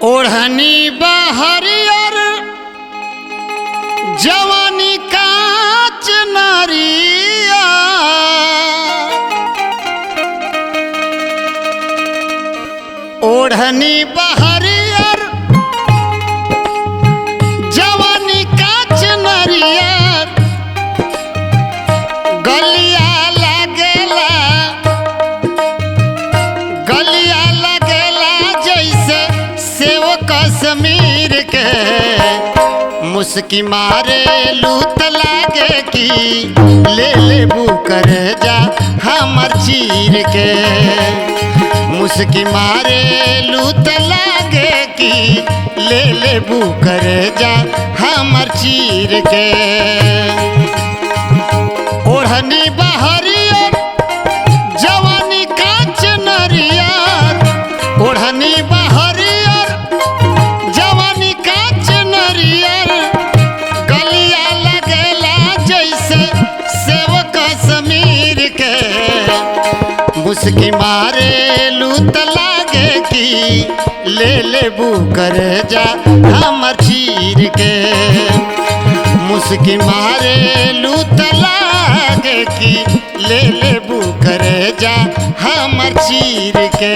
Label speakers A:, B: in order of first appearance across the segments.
A: ओढ़नी बहरियर जवानी कांच नारिया ओढ़नी बहरियर जवानी कांच नारिया गलिया लगेला जैसे सेव कश्मीर के मुस्की मारे लूत लागे कि ले लेबू कर जा हमर चीर के मुस्की मारे लूत लागे कि ले लेबू कर जा हमर चीर के ओढ़नी बहरियर जवानी कांच नरियर ओढ़नी बहरियर जवानी कांच नरियर गलिया लगेला जैसे सेव कश्मीर के मुस्की मारे लूत लागे कि ले लेबू कर जा हमर चीर के मुस्की मारे लूत लागे कि ले लेबू कर जा हमर चीर के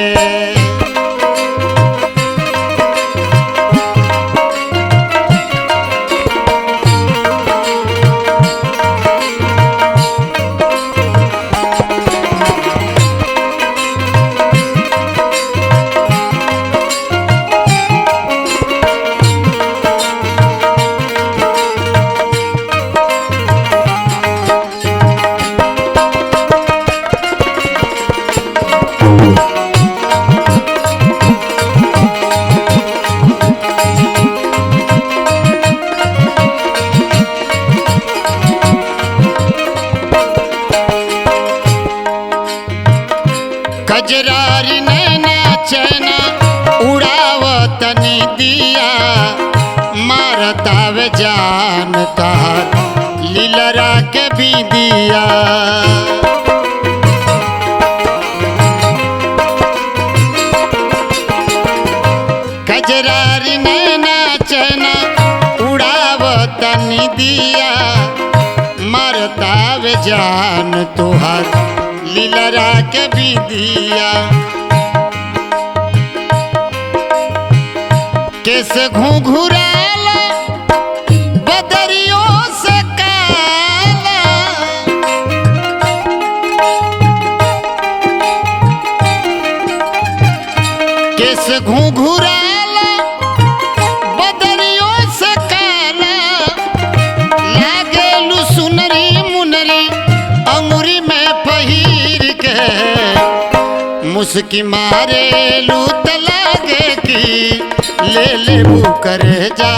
A: कजरारी नैना चैना उड़ावतनी दिया मारतावे जान तहार लीलरा के भी दिया कजरारी नैना चैना उड़ावतनी दिया मारतावे जान तुहार लीलरा के भी दिया कैसे घुंघराला बदरियों से काला कैसे घुंघराला बदरियों से काला लागेलू सुनरी मुनरी अंगुरी में पहिर के मुस्की मारे लूत लागे कि ले लेबू कर जा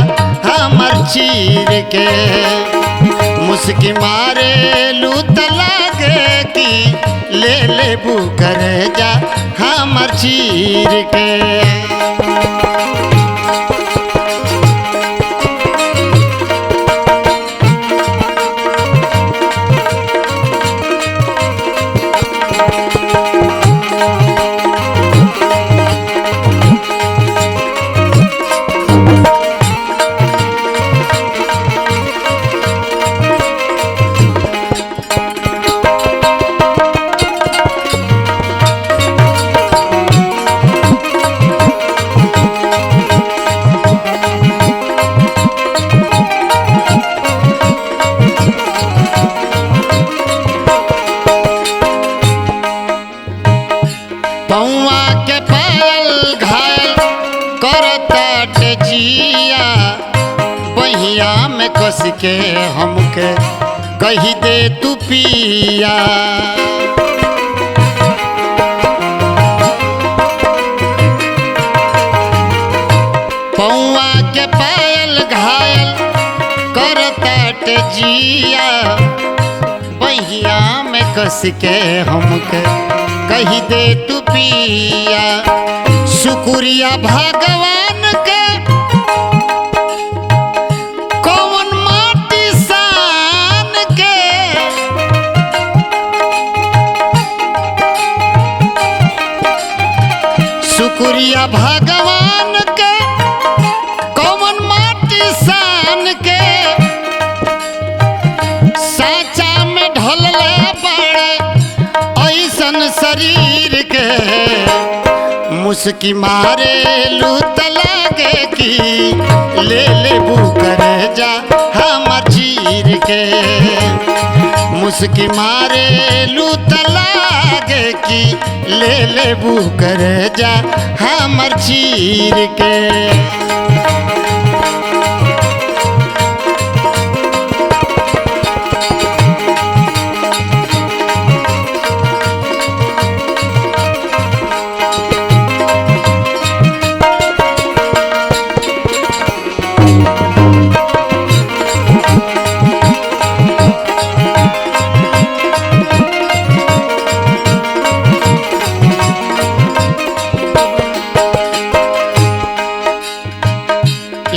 A: हमर चीर के मुस्की मारे लूत लागे कि ले लेबू कर जा हमर चीर के पौआ के पायल घायल करताट जिया बहिया में कस के हमके कही दे तू पिया पौआ के पायल घायल करताट जिया बहिया में कस के हमके कही दे तू पिया शुक्रिया भगवान के कौन माटी सान के शुक्रिया भगवान के मुस्की मारे लूत लागे की ले लेबू करे जा हमर चीर के। मुस्की मारे लूत लागे की ले लेबू करे जा हमर चीर के।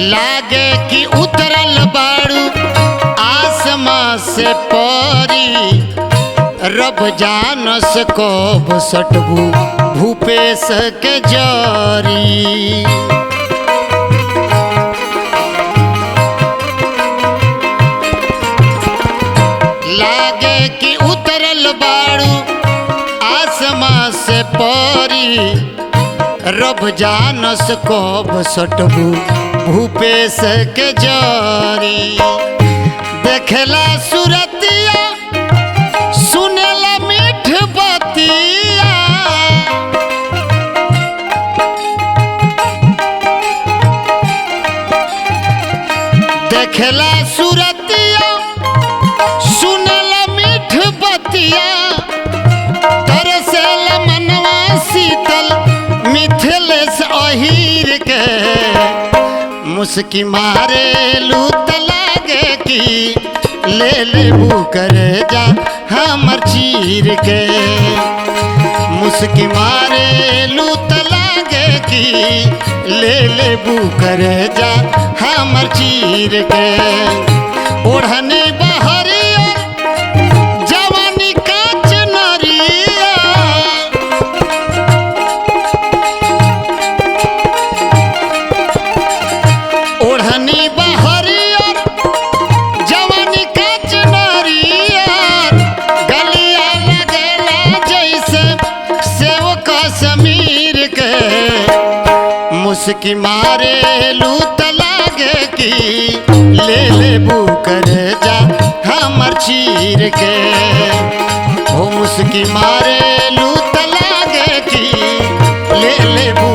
A: लागे कि उतरल बाड़ू आसमां से परी, रब जानस कब सटबू भूपेश के जरी। लागे कि उतरल बाड़ू आसमां से परी, रब जानस कब सटबू भूपेश के जरी। देखला सुरतिया सुनेला मीठ बतिया, देखला सुरतिया सुनेला मीठ बतिया, तरसेला मनवा शीतल मिथिलेश अहीर के। मुस्की मारे लूत लागे की ले लेबू करे जा हमर चीर के। मुस्की मारे लूत लागे की ले लेबू करे जा हमर चीर के। ओढ़नी बहरिया जवानी काच नरिया, ओढ़नी बहरिया जवानी काच नरिया, गलिया लगेला जैसे सेव कश्मीर के। मुस्की मारे लूत लागे की ले लेबू करे जा हमर चीर के। हो मुस्की मारे लूत लागे की ले लेबू